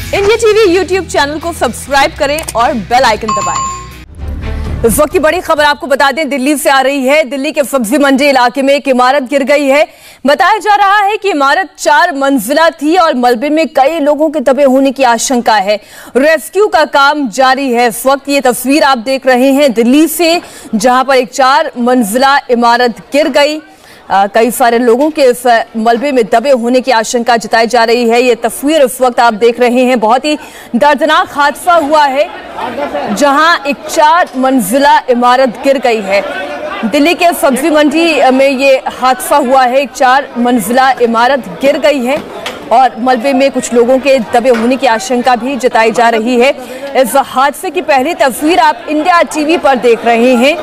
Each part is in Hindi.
इंडिया टीवी यूट्यूब चैनल को सब्सक्राइब करें और बेल आइकन दबाएं। इस वक्त की बड़ी खबर आपको बता दें, दिल्ली से आ रही है। दिल्ली के सब्जी मंडी इलाके में एक इमारत गिर गई है। बताया जा रहा है कि इमारत 4 मंजिला थी और मलबे में कई लोगों के दबे होने की आशंका है। रेस्क्यू का काम जारी है। इस वक्त ये तस्वीर आप देख रहे हैं दिल्ली से, जहां पर एक 4 मंजिला इमारत गिर गई। कई सारे लोगों के इस मलबे में दबे होने की आशंका जताई जा रही है। ये तस्वीर इस वक्त आप देख रहे हैं। बहुत ही दर्दनाक हादसा हुआ है, जहां एक 4 मंजिला इमारत गिर गई है। दिल्ली के सब्जी मंडी में ये हादसा हुआ है। एक 4 मंजिला इमारत गिर गई है और मलबे में कुछ लोगों के दबे होने की आशंका भी जताई जा रही है। इस हादसे की पहली तस्वीर आप इंडिया टीवी पर देख रहे हैं।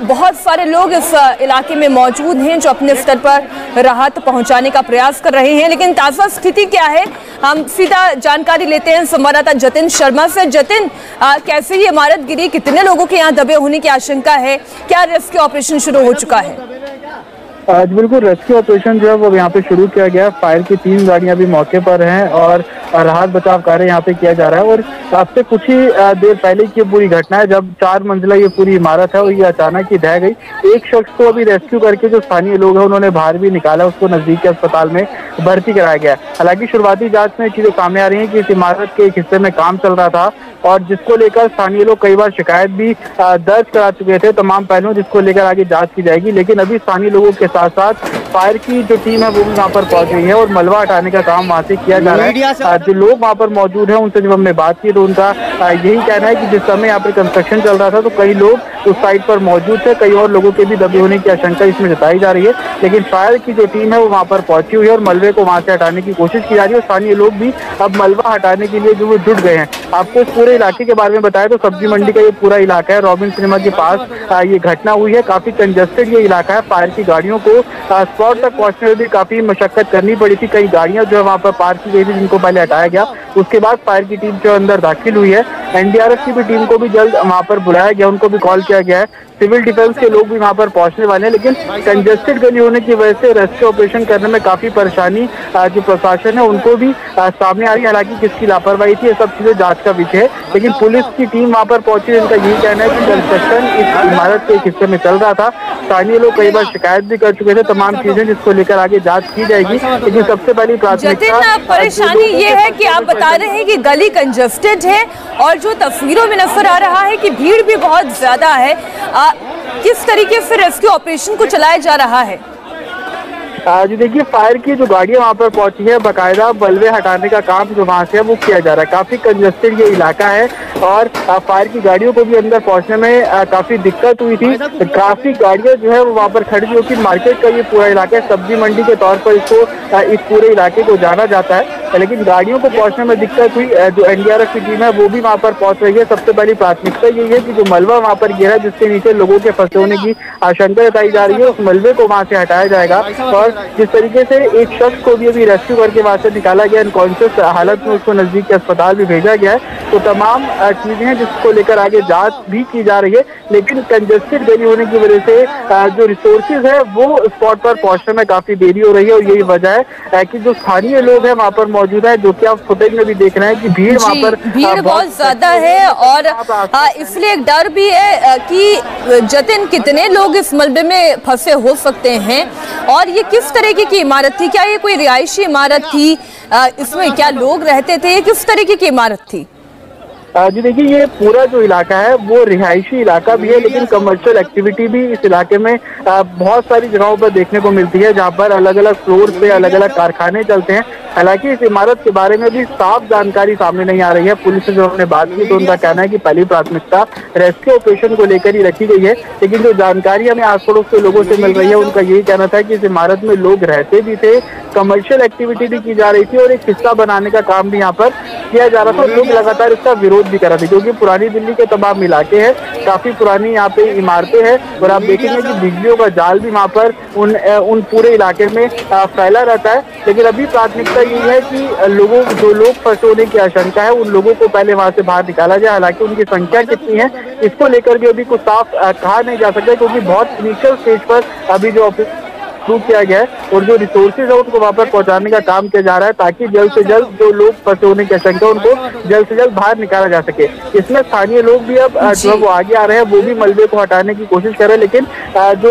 बहुत सारे लोग इस इलाके में मौजूद हैं जो अपने स्तर पर राहत पहुंचाने का प्रयास कर रहे हैं। लेकिन ताज़ा स्थिति क्या है, हम सीधा जानकारी लेते हैं संवाददाता जतिन शर्मा से। जतिन, कैसे ये इमारत गिरी, कितने लोगों के यहाँ दबे होने की आशंका है, क्या रेस्क्यू ऑपरेशन शुरू हो चुका है? आज बिल्कुल रेस्क्यू ऑपरेशन जो है वो यहाँ पे शुरू किया गया। फायर की 3 गाड़ियां भी मौके पर हैं और राहत बचाव कार्य यहाँ पे किया जा रहा है। और अब से कुछ ही देर पहले की पूरी घटना है, जब 4 मंजिला ये पूरी इमारत है और ये अचानक ही ढह गई। एक शख्स को अभी रेस्क्यू करके जो स्थानीय लोग हैं उन्होंने बाहर भी निकाला, उसको नजदीक के अस्पताल में भर्ती कराया गया। हालांकि शुरुआती जांच में चीजें सामने आ रही है कि इस इमारत के एक हिस्से में काम चल रहा था और जिसको लेकर स्थानीय लोग कई बार शिकायत भी दर्ज करा चुके थे तमाम पहलुओं, जिसको लेकर आगे जांच की जाएगी। लेकिन अभी स्थानीय लोगों के साथ साथ फायर की जो टीम है वो भी वहाँ पर पहुंच गई है और मलबा हटाने का काम वहाँ से किया जा रहा है। जो लोग वहाँ पर मौजूद हैं उनसे जब हमने बात की तो उनका यही कहना है कि जिस समय यहाँ पर कंस्ट्रक्शन चल रहा था तो कई लोग उस साइट पर मौजूद थे, कई और लोगों के भी दबे होने की आशंका इसमें जताई जा रही है। लेकिन फायर की जो टीम है वो वहाँ पर पहुंची हुई है और मलबे को वहाँ से हटाने की कोशिश की जा रही है। स्थानीय लोग भी अब मलबा हटाने के लिए जो वो जुट गए हैं। आपको इस पूरे इलाके के बारे में बताया तो सब्जी मंडी का ये पूरा इलाका है, रॉबिन सिनेमा के पास ये घटना हुई है। काफी कंजेस्टेड ये इलाका है। फायर की गाड़ियों को स्पॉट तक पहुंचने में भी काफी मशक्कत करनी पड़ी थी। कई गाड़ियां जो है वहाँ पर पार्क की गई थी जिनको पहले हटाया गया, उसके बाद फायर की टीम जो अंदर दाखिल हुई है। एनडीआरएफ की भी टीम को भी जल्द वहाँ पर बुलाया गया, उनको भी कॉल किया गया है। सिविल डिफेंस के लोग भी वहाँ पर पहुंचने वाले हैं। लेकिन कंजेस्टेड गली होने की वजह से रेस्क्यू ऑपरेशन करने में काफी परेशानी जो प्रशासन है उनको भी सामने आ रही है। हालांकि किसकी लापरवाही थी ये सब चीजें जांच का विषय है। लेकिन पुलिस की टीम वहाँ पर पहुंची है। इनका यही कहना है कि कंस्ट्रक्शन इस इमारत के एक हिस्से में चल रहा था। स्थानीय लोग कई बार शिकायत भी कर चुके थे, तमाम चीजें जिसको लेकर आगे जांच की जाएगी। लेकिन सबसे पहली प्राथमिकता परेशानी ये है कि आप बता रहे हैं कि गली कंजेस्टेड है और जो तस्वीरों में नजर आ रहा है कि भीड़ भी बहुत ज्यादा है। किस तरीके से रेस्क्यू ऑपरेशन को चलाया जा रहा है? जी देखिए, फायर की जो गाड़ियां वहां पर पहुंची है, बाकायदा मलबे हटाने का काम जो वहां से है वो किया जा रहा है। काफी कंजेस्टेड ये इलाका है और फायर की गाड़ियों को भी अंदर पहुंचने में काफी दिक्कत हुई थी। काफी गाड़ियां जो है वो वहां पर खड़ी हुई थी। मार्केट का ये पूरा इलाका है, सब्जी मंडी के तौर पर इसको इस पूरे इलाके को जाना जाता है। लेकिन गाड़ियों को पहुंचने में दिक्कत हुई। जो एनडीआरएफ की टीम है वो भी वहां पर पहुंच रही है। सबसे पहली प्राथमिकता यही है कि जो मलबा वहां पर गिरा जिसके नीचे लोगों के फंसे होने की आशंका जताई जा रही है, उस मलबे को वहां से हटाया जाएगा। और जिस तरीके से एक शख्स को भी अभी रेस्क्यू करके वहां से निकाला गया, अनकॉन्शियस हालत में उसको नजदीक के अस्पताल भी भेजा गया है, तो तमाम चीजें हैं जिसको लेकर आगे जांच भी की जा रही है। लेकिन कंजेस्टेड गली होने की वजह से जो रिसोर्सेज है वो स्पॉट पर पहुंचने में काफी देरी हो रही है। और यही वजह है कि जो स्थानीय लोग हैं वहाँ पर मौजूद है, जो कि आप फुटेज में भी देख रहे हैं कि भीड़ वहाँ पर बहुत ज्यादा है। और इसलिए एक डर भी है कि जतिन कितने लोग इस मलबे में फंसे हो सकते हैं और ये किस तरीके की इमारत थी? क्या ये कोई रिहायशी इमारत थी? इसमें क्या लोग रहते थे? किस तरीके की इमारत थी? जी देखिए, ये पूरा जो इलाका है वो रिहायशी इलाका भी है, लेकिन कमर्शियल एक्टिविटी भी इस इलाके में बहुत सारी जगहों पर देखने को मिलती है, जहाँ पर अलग अलग फ्लोर पे अलग अलग कारखाने चलते हैं। हालांकि इस इमारत के बारे में भी साफ जानकारी सामने नहीं आ रही है। पुलिस से जो हमने बात की तो उनका कहना है कि पहली प्राथमिकता रेस्क्यू ऑपरेशन को लेकर ही रखी गई है। लेकिन जो जानकारी हमें आस पड़ोस के लोगों से मिल रही है उनका यही कहना था कि इस इमारत में लोग रहते भी थे, कमर्शियल एक्टिविटी भी की जा रही थी और एक हिस्सा बनाने का काम भी यहाँ पर किया जा रहा था। लोग लगातार इसका विरोध भी कर रहे थे क्योंकि पुरानी दिल्ली के तमाम इलाके हैं, काफी पुरानी यहाँ पे इमारतें हैं और आप देखेंगे कि बिजलियों का जाल भी वहाँ पर उन पूरे इलाके में फैला रहता है। लेकिन अभी प्राथमिकता ये है कि जो लोग फंसे होने की आशंका है उन लोगों को पहले वहां से बाहर निकाला जाए। हालांकि उनकी संख्या कितनी है इसको लेकर भी अभी कुछ साफ कहा नहीं जा सकता क्योंकि बहुत इनिशियल स्टेज पर अभी जो अप्रूव किया गया है और जो रिसोर्सेज है उनको वहाँ पर पहुँचाने का काम किया जा रहा है, ताकि जल्द से जल्द जो लोग फंसे होने की आशंका उनको जल्द से जल्द बाहर निकाला जा सके। इसमें स्थानीय लोग भी अब जो वो आगे आ रहे हैं, वो भी मलबे को हटाने की कोशिश कर रहे हैं, लेकिन जो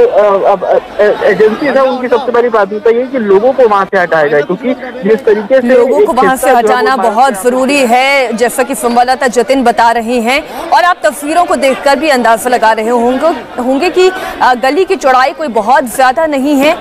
एजेंसीज है उनकी सबसे बड़ी प्राथमिकता ये है कि लोगों को वहाँ से हटाया जाए, क्योंकि जिस तरीके से लोगों को वहाँ से हटाना बहुत जरूरी है, जैसा कि संवाददाता जतिन बता रहे हैं। और आप तस्वीरों को देखकर भी अंदाजा लगा रहे होंगे कि गली की चौड़ाई कोई बहुत ज्यादा नहीं है,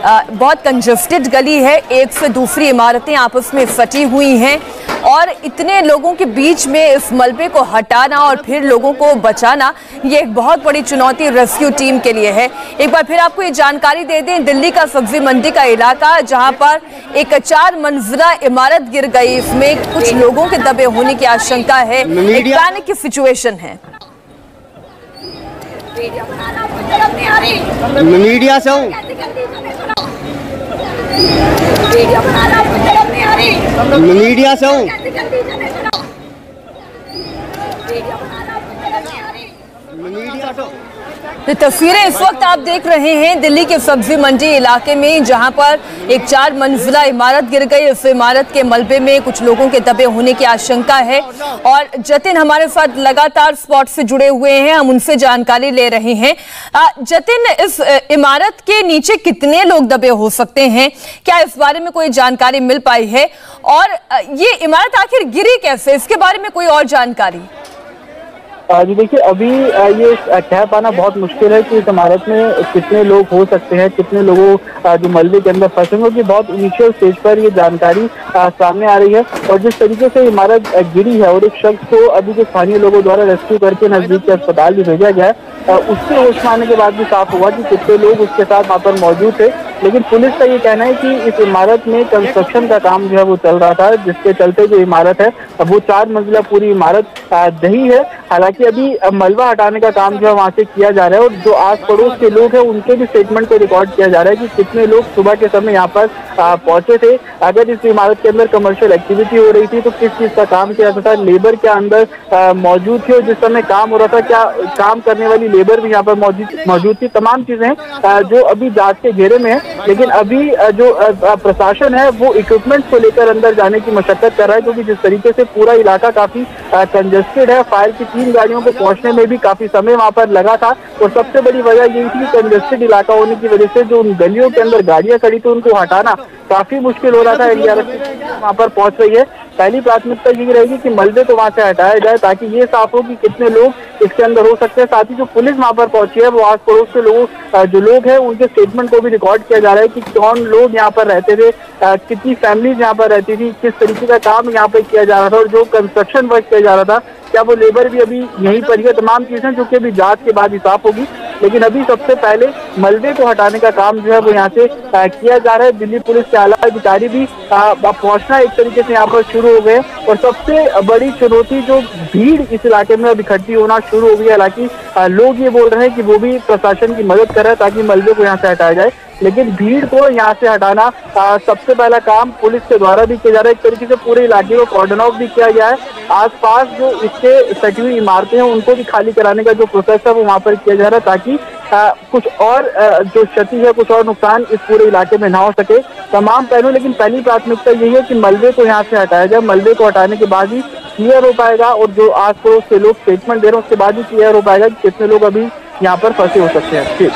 बहुत कंजस्टेड गली है, एक से दूसरी इमारतें आपस में सटी हुई हैं और इतने लोगों के बीच में इस मलबे को हटाना और फिर लोगों को बचाना, ये एक बहुत बड़ी चुनौती रेस्क्यू टीम के लिए है। एक बार फिर आपको ये जानकारी दे दें, दिल्ली का सब्जी मंडी का इलाका, जहां पर एक 4 मंजिला इमारत गिर गई, इसमें कुछ लोगों के दबे होने की आशंका है, एक पैनिक की सिचुएशन है। मीडिया से हूँ, मीडिया से हूँ। तो तस्वीरें इस वक्त आप देख रहे हैं दिल्ली के सब्जी मंडी इलाके में, जहां पर एक 4 मंजिला इमारत गिर गई। इस इमारत के मलबे में कुछ लोगों के दबे होने की आशंका है और जतिन हमारे साथ लगातार स्पॉट से जुड़े हुए हैं, हम उनसे जानकारी ले रहे हैं। जतिन, इस इमारत के नीचे कितने लोग दबे हो सकते हैं, क्या इस बारे में कोई जानकारी मिल पाई है? और ये इमारत आखिर गिरी कैसे, इसके बारे में कोई और जानकारी? जी देखिए, अभी ये कह पाना बहुत मुश्किल है कि इस इमारत में कितने लोग हो सकते हैं, कितने लोगों जो मलबे के अंदर फंसे होंगे, कि बहुत इनिशियल स्टेज पर ये जानकारी सामने आ रही है। और जिस तरीके से इमारत गिरी है और एक शख्स को अभी जो स्थानीय लोगों द्वारा रेस्क्यू करके नजदीक के अस्पताल भी भेजा गया है, उसके होश में आने के बाद भी साफ हुआ कि कितने लोग उसके साथ वहाँ पर मौजूद थे। लेकिन पुलिस का ये कहना है कि इस इमारत में कंस्ट्रक्शन का काम जो है वो चल रहा था, जिसके चलते जो इमारत है वो 4 मंजिला पूरी इमारत दही है। हालांकि अभी मलबा हटाने का काम जो है वहाँ से किया जा रहा है और जो आस पड़ोस के लोग हैं उनके भी स्टेटमेंट को रिकॉर्ड किया जा रहा है कि कितने लोग सुबह के समय यहाँ पर पहुंचे थे, अगर इस इमारत के अंदर कमर्शियल एक्टिविटी हो रही थी तो किस चीज का काम किया जाता था, लेबर क्या अंदर मौजूद थी और जिस समय काम हो रहा था क्या काम करने वाली लेबर भी यहाँ पर मौजूद थी। तमाम चीजें जो अभी जांच के घेरे में है, लेकिन अभी जो प्रशासन है वो इक्विपमेंट को लेकर अंदर जाने की मशक्कत कर रहा है, क्योंकि जिस तरीके से पूरा इलाका काफी कंजस्टेड है, फायर की 3 गाड़ियों को पहुंचने में भी काफी समय वहां पर लगा था। और सबसे बड़ी वजह यही थी कि कंजस्टेड इलाका होने की वजह से जो उन गलियों के अंदर गाड़ियां खड़ी थी उनको हटाना काफी मुश्किल हो रहा था। एनडीआरएफ वहां पर पहुंच रही है। पहली प्राथमिकता यही रहेगी कि मलबे को वहां से हटाया जाए, ताकि ये साफ हो कि कितने लोग इसके अंदर हो सकते हैं। साथ ही जो पुलिस वहां पर पहुंची है वो आस पड़ोस के लोगों जो लोग हैं उनके स्टेटमेंट को भी रिकॉर्ड किया जा रहा है कि कौन लोग यहाँ पर रहते थे, कितनी फैमिलीज यहाँ पर रहती थी, किस तरीके का काम यहाँ पर किया जा रहा था और जो कंस्ट्रक्शन वर्क किया जा रहा था क्या वो लेबर भी अभी यहीं पर है। तमाम चीजें जो कि अभी जांच के बाद ही साफ होगी, लेकिन अभी सबसे पहले मलबे को हटाने का काम जो है वो यहाँ से किया जा रहा है। दिल्ली पुलिस के आला अधिकारी भी पहुंचना एक तरीके से यहाँ पर शुरू हो गए और सबसे बड़ी चुनौती जो भीड़ इस इलाके में अब इकट्ठी होना शुरू हो गई है। हालांकि लोग ये बोल रहे हैं कि वो भी प्रशासन की मदद कर रहे हैं ताकि मलबे को यहाँ से हटाया जाए, लेकिन भीड़ को यहाँ से हटाना सबसे पहला काम पुलिस के द्वारा भी किया जा रहा है। एक तरीके से पूरे इलाके को कॉर्डन ऑफ भी किया गया है। आसपास जो इसके सटी हुई इमारतें हैं उनको भी खाली कराने का जो प्रोसेस है वो वहाँ पर किया जा रहा है, ताकि कुछ और जो क्षति है, कुछ और नुकसान इस पूरे इलाके में ना हो सके। तमाम पहलू, लेकिन पहली प्राथमिकता यही है कि मलबे को यहाँ से हटाया जाए। मलबे को हटाने के बाद ही क्लियर हो पाएगा और जो आस पड़ोस के लोग स्टेटमेंट दे रहे हैं उसके बाद ही क्लियर हो पाएगा कि कितने लोग अभी यहाँ पर फंसे हो सकते हैं। ठीक,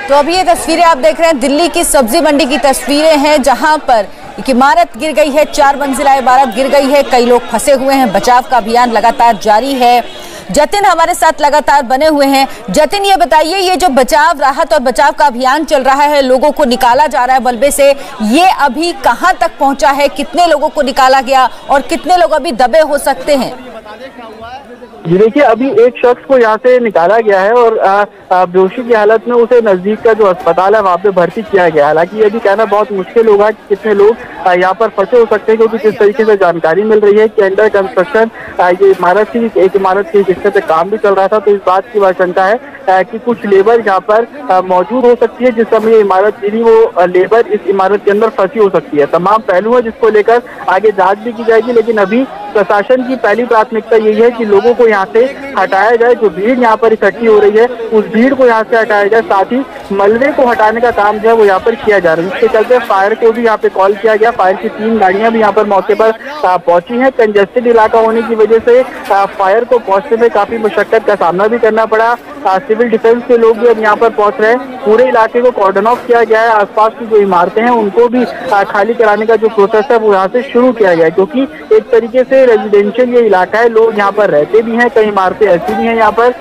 तो अभी ये तस्वीरें आप देख रहे हैं दिल्ली की सब्जी मंडी की तस्वीरें हैं, जहां पर एक इमारत गिर गई है, 4 मंजिला इमारत गिर गई है, कई लोग फंसे हुए हैं, बचाव का अभियान लगातार जारी है। जतिन हमारे साथ लगातार बने हुए हैं। जतिन, ये बताइए, ये जो बचाव राहत और बचाव का अभियान चल रहा है, लोगों को निकाला जा रहा है मलबे से, ये अभी कहां तक पहुंचा है, कितने लोगों को निकाला गया और कितने लोग अभी दबे हो सकते हैं? जी देखिए, अभी एक शख्स को यहाँ से निकाला गया है और बेहोशी की हालत में उसे नजदीक का जो अस्पताल है वहाँ पे भर्ती किया गया है। हालांकि ये भी कहना बहुत मुश्किल होगा कि कितने लोग यहाँ पर फंसे हो सकते हैं, क्योंकि जिस तरीके से जानकारी मिल रही है कि अंडर कंस्ट्रक्शन ये इमारत थी, एक इमारत की जिससे पे काम भी चल रहा था, तो इस बात की आशंका है कि कुछ लेबर यहाँ पर मौजूद हो सकती है। जिस समय ये इमारत गिरी वो लेबर इस इमारत के अंदर फंसी हो सकती है। तमाम पहलू है जिसको लेकर आगे जांच भी की जाएगी, लेकिन अभी प्रशासन की पहली प्राथमिकता यही है कि लोगों को यहाँ से हटाया जाए। जो भीड़ यहाँ पर इकट्ठी हो रही है उस भीड़ को यहाँ से हटाया जाए, साथ ही मलबे को हटाने का काम जो है वो यहाँ पर किया जा रहा है। इसके चलते फायर को भी यहाँ पे कॉल किया गया। फायर की 3 गाड़ियां भी यहाँ पर मौके पर पहुंची हैं। कंजेस्टेड इलाका होने की वजह से फायर को पहुंचने में काफी मुशक्कत का सामना भी करना पड़ा। सिविल डिफेंस के लोग भी अब यहाँ पर पहुंच रहे हैं। पूरे इलाके को कॉर्डन ऑफ किया गया है। आसपास की जो इमारतें हैं उनको भी खाली कराने का जो प्रोसेस है वो यहाँ से शुरू किया गया है, क्योंकि एक तरीके से रेजिडेंशियल ये इलाका है, लोग यहाँ पर रहते भी हैं। कई इमारतें ऐसी भी हैं यहाँ पर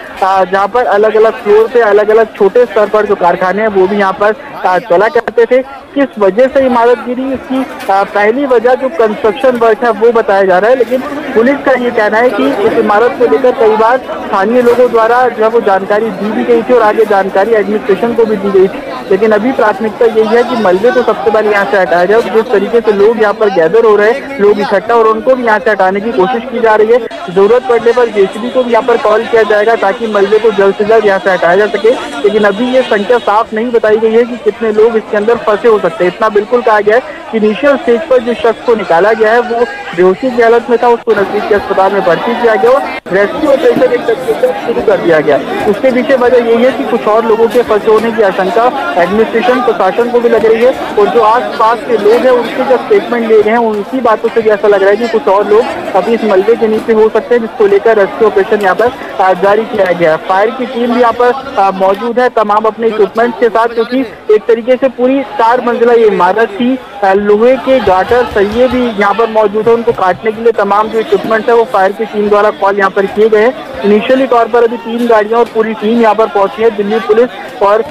जहाँ पर अलग अलग फ्लोर पे अलग अलग छोटे स्तर पर जो कारखाने हैं वो भी यहाँ पर चला करते थे। किस वजह से इमारत गिरी, इसकी पहली वजह जो कंस्ट्रक्शन वर्क है वो बताया जा रहा है, लेकिन पुलिस का ये कहना है कि इस इमारत को लेकर कई बार स्थानीय लोगों द्वारा जो है वो जानकारी दी भी गई थी और आगे जानकारी एडमिनिस्ट्रेशन को भी दी गई थी, लेकिन अभी प्राथमिकता यही है कि मलबे को सबसे पहले यहाँ से हटाया जाए। जिस तरीके से लोग यहाँ पर गैदर हो रहे हैं, लोग इकट्ठा और उनको भी यहाँ से हटाने की कोशिश की जा रही है। जरूरत पड़ने पर जेसीबी को भी यहाँ पर कॉल किया जाएगा ताकि मलबे को जल्द से जल्द यहाँ से हटाया जा सके, लेकिन अभी ये संख्या साफ नहीं बताई गई है कि कितने लोग इसके अंदर फंसे हो सकते हैं। इतना बिल्कुल कहा गया है कि इनिशियल स्टेज पर जिस शख्स को निकाला गया है वो बेहोशी की हालत में था, उसको नजदीक के अस्पताल में भर्ती किया गया और रेस्क्यू ऑपरेशन एक तरीके से शुरू कर दिया गया। उसके पीछे वजह यही है कि कुछ और लोगों के फंसे होने की आशंका एडमिनिस्ट्रेशन प्रशासन को भी लग रही है, और जो आस पास के लोग हैं उनके जो स्टेटमेंट लिए गए हैं उनकी बातों से भी ऐसा लग रहा है कि कुछ और लोग अभी इस मलबे के नीचे हो सकते हैं, जिसको लेकर रेस्क्यू ऑपरेशन यहाँ पर जारी किया गया है। फायर की टीम भी यहाँ पर मौजूद है तमाम अपने इक्विपमेंट्स के साथ, क्योंकि एक तरीके से पूरी 4 मंजिला ये इमारत थी। लोहे के गाटर सरिये भी यहाँ पर मौजूद है, उनको काटने के लिए तमाम जो इक्विपमेंट्स है वो फायर की टीम द्वारा कॉल यहाँ पर किए गए हैं। इनिशियली तौर पर अभी 3 गाड़ियां और पूरी टीम यहाँ पर पहुंची है। दिल्ली पुलिस और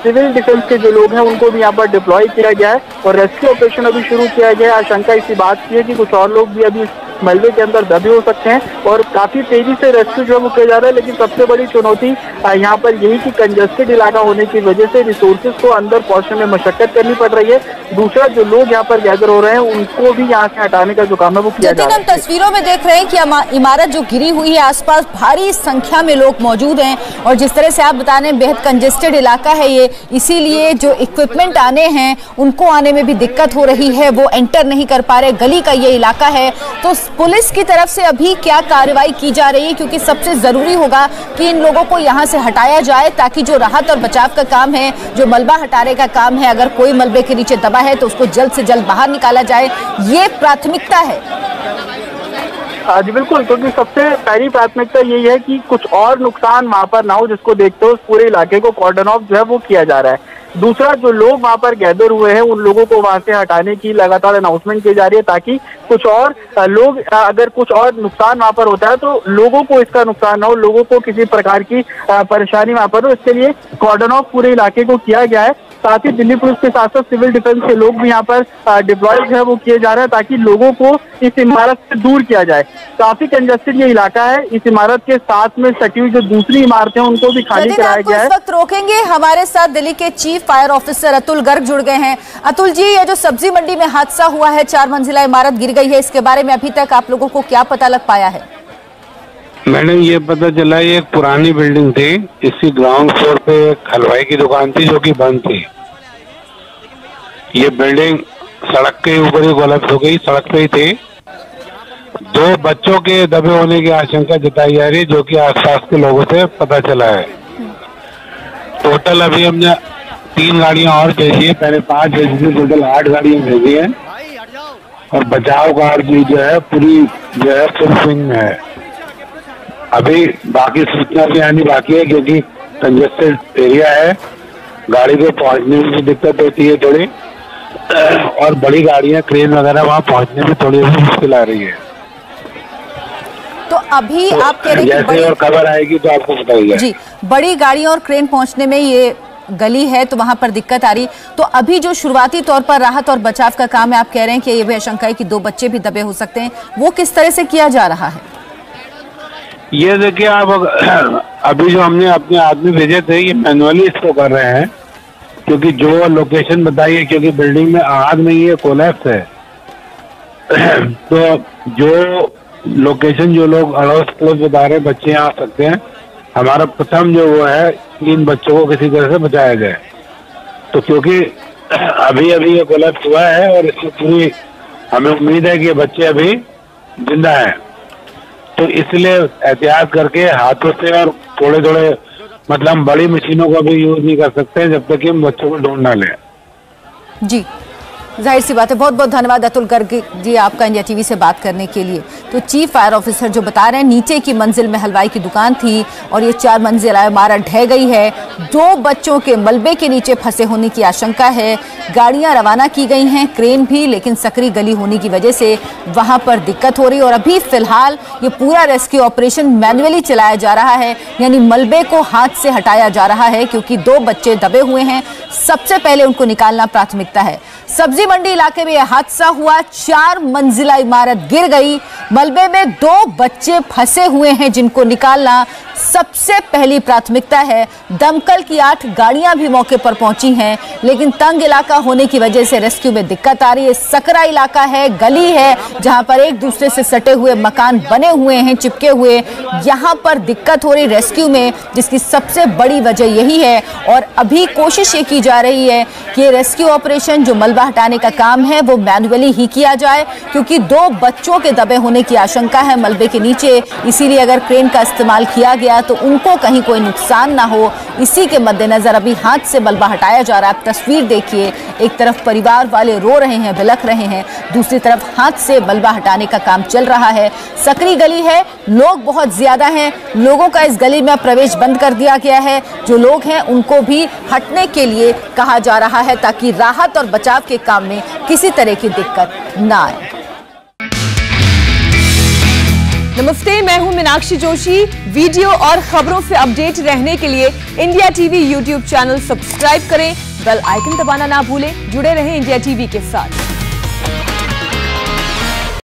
सिविल डिफेंस के जो लोग हैं उनको भी यहाँ पर डिप्लॉय किया गया है और रेस्क्यू ऑपरेशन अभी शुरू किया गया है। आशंका इसी बात की है कि कुछ और लोग भी अभी मलबे के अंदर दबे हो सकते हैं और काफी तेजी से रेस्क्यू जो वो किया जा रहा है, लेकिन सबसे बड़ी चुनौती यहाँ पर यही कि कंजेस्टेड इलाका होने की वजह से रिसोर्सेज को अंदर पहुंचने में मशक्कत करनी पड़ रही है। दूसरा, जो लोग यहाँ पर गैदर हो रहे हैं उनको भी यहाँ से हटाने का जो काम है वो किया जा रहा है। हम तस्वीरों में देख रहे हैं कि इमारत जो गिरी हुई है, आसपास भारी संख्या में लोग मौजूद हैं और जिस तरह से आप बता रहे हैं बेहद कंजेस्टेड इलाका है ये, इसीलिए जो इक्विपमेंट आने हैं उनको आने में भी दिक्कत हो रही है, वो एंटर नहीं कर पा रहे। गली का ये इलाका है, तो पुलिस की तरफ से अभी क्या कार्रवाई की जा रही है, क्योंकि सबसे जरूरी होगा कि इन लोगों को यहाँ से हटाया जाए ताकि जो राहत और बचाव का काम है, जो मलबा हटाने का काम है, अगर कोई मलबे के नीचे दबा है तो उसको जल्द से जल्द बाहर निकाला जाए, ये प्राथमिकता है। जी बिल्कुल, क्योंकि सबसे पहली प्राथमिकता यही है कि कुछ और नुकसान वहां पर ना हो, जिसको देखते हुए पूरे इलाके को कॉर्डन ऑफ जो है वो किया जा रहा है। दूसरा, जो लोग वहां पर गैदर हुए हैं उन लोगों को वहां से हटाने की लगातार अनाउंसमेंट की जा रही है ताकि कुछ और लोग, अगर कुछ और नुकसान वहां पर होता है तो लोगों को इसका नुकसान ना हो, लोगों को किसी प्रकार की परेशानी वहां पर हो। इसके लिए कॉर्डन ऑफ पूरे इलाके को किया गया है। साथ ही दिल्ली पुलिस के साथ साथ सिविल डिफेंस के लोग भी यहाँ पर डिप्लॉय जो है वो किए जा रहे हैं ताकि लोगों को इस इमारत से दूर किया जाए। काफी कंजेस्टेड ये इलाका है। इस इमारत के साथ में सटी हुई जो दूसरी इमारतें हैं उनको भी खाली कराया गया है। इस वक्त रोकेंगे, हमारे साथ दिल्ली के chief fire officer Atul Garg जुड़ गए हैं। अतुल जी, ये जो सब्जी मंडी में हादसा हुआ है, 4 मंजिला इमारत गिर गई है, इसके बारे में अभी तक आप लोगों को क्या पता लग पाया है? मैडम, ये पता चला ये एक पुरानी बिल्डिंग थी। इसकी ग्राउंड फ्लोर पे एक हलवाई की दुकान थी जो कि बंद थी। ये बिल्डिंग सड़क के ऊपर ही कोलैप्स हो गई, सड़क पे ही थी। 2 बच्चों के दबे होने की आशंका जताई जा रही है, जो कि आसपास के लोगों से पता चला है। टोटल अभी हमने 3 गाड़ियां और भेजी है, पहले 5 भेजी थी, टोटल 8 गाड़ियां भेजी है और बचाव कार्य जो है पूरी जो है फुल स्विंग में है। अभी बाकी सूचना भी आनी बाकी है, क्योंकि कंजेस्टेड एरिया है, गाड़ी को पहुंचने में भी दिक्कत होती है थोड़ी, और बड़ी गाड़ियां क्रेन वगैरह वहां पहुंचने में थोड़ी मुश्किल आ रही है। तो अभी तो आप कह रहे हैं जैसे और खबर आएगी तो आपको बताइए। जी, बड़ी गाड़ियां और क्रेन पहुंचने में ये गली है तो वहां पर दिक्कत आ रही। तो अभी जो शुरुआती तौर पर राहत और बचाव का काम है, आप कह रहे हैं कि ये भी आशंका है कि 2 बच्चे भी दबे हो सकते हैं, वो किस तरह से किया जा रहा है? ये देखिए, आप अभी जो हमने अपने आदमी भेजे थे ये मैनुअली इसको कर रहे हैं, क्योंकि जो लोकेशन बताई है, क्योंकि बिल्डिंग में आग नहीं है, कोलैप्स है। तो जो लोकेशन जो लोग अड़ोस पड़ोस बता रहे हैं बच्चे आ सकते हैं, हमारा प्रथम जो वो है 3 बच्चों को किसी तरह से बचाया जाए। तो क्योंकि अभी ये कोलैप्स हुआ है और इसमें पूरी हमें उम्मीद है कि ये बच्चे अभी जिंदा हैं, तो इसलिए एहतियात करके हाथों से और थोड़े थोड़े मतलब हम बड़ी मशीनों का भी यूज नहीं कर सकते जब तक कि हम बच्चों को ढूंढ ना लें। जी, जाहिर सी बात है। बहुत बहुत धन्यवाद अतुल गर्ग जी आपका इंडिया टीवी से बात करने के लिए। तो चीफ फायर ऑफिसर जो बता रहे हैं नीचे की मंजिल में हलवाई की दुकान थी और ये 4 मंजिला इमारत ढह गई है। 2 बच्चों के मलबे के नीचे फंसे होने की आशंका है। गाड़ियां रवाना की गई हैं, क्रेन भी, लेकिन सकरी गली होने की वजह से वहां पर दिक्कत हो रही है। और अभी फिलहाल ये पूरा रेस्क्यू ऑपरेशन मैन्युअली चलाया जा रहा है, यानी मलबे को हाथ से हटाया जा रहा है क्योंकि 2 बच्चे दबे हुए हैं। सबसे पहले उनको निकालना प्राथमिकता है। सब्जी मंडी इलाके में यह हादसा हुआ, 4 मंजिला इमारत गिर गई, मलबे में 2 बच्चे फंसे हुए हैं जिनको निकालना सबसे पहली प्राथमिकता है। दमकल की 8 गाड़ियां भी मौके पर पहुंची हैं, लेकिन तंग इलाका होने की वजह से रेस्क्यू में दिक्कत आ रही है। सकरा इलाका है, गली है जहां पर एक दूसरे से सटे हुए मकान बने हुए हैं, चिपके हुए, यहां पर दिक्कत हो रही रेस्क्यू में, जिसकी सबसे बड़ी वजह यही है। और अभी कोशिश ये की जा रही है कि रेस्क्यू ऑपरेशन जो मलबा हटाने का काम है वो मैन्युअली ही किया जाए, क्योंकि 2 बच्चों के दबे होने की आशंका है मलबे के नीचे। इसीलिए अगर क्रेन का इस्तेमाल किया गया तो उनको कहीं कोई नुकसान ना हो, इसी के मद्देनजर अभी हाथ से मलबा हटाया जा रहा है। आप तस्वीर देखिए, एक तरफ परिवार वाले रो रहे हैं, बिलख रहे हैं, दूसरी तरफ हाथ से मलबा हटाने का काम चल रहा है। सकरी गली है, लोग बहुत ज्यादा हैं, लोगों का इस गली में प्रवेश बंद कर दिया गया है। जो लोग हैं उनको भी हटने के लिए कहा जा रहा है ताकि राहत और बचाव के काम में किसी तरह की दिक्कत ना आए। नमस्ते, मैं हूं मीनाक्षी जोशी। वीडियो और खबरों से अपडेट रहने के लिए India TV YouTube channel subscribe करें, बेल आइकन दबाना ना भूलें। जुड़े रहें इंडिया टीवी के साथ।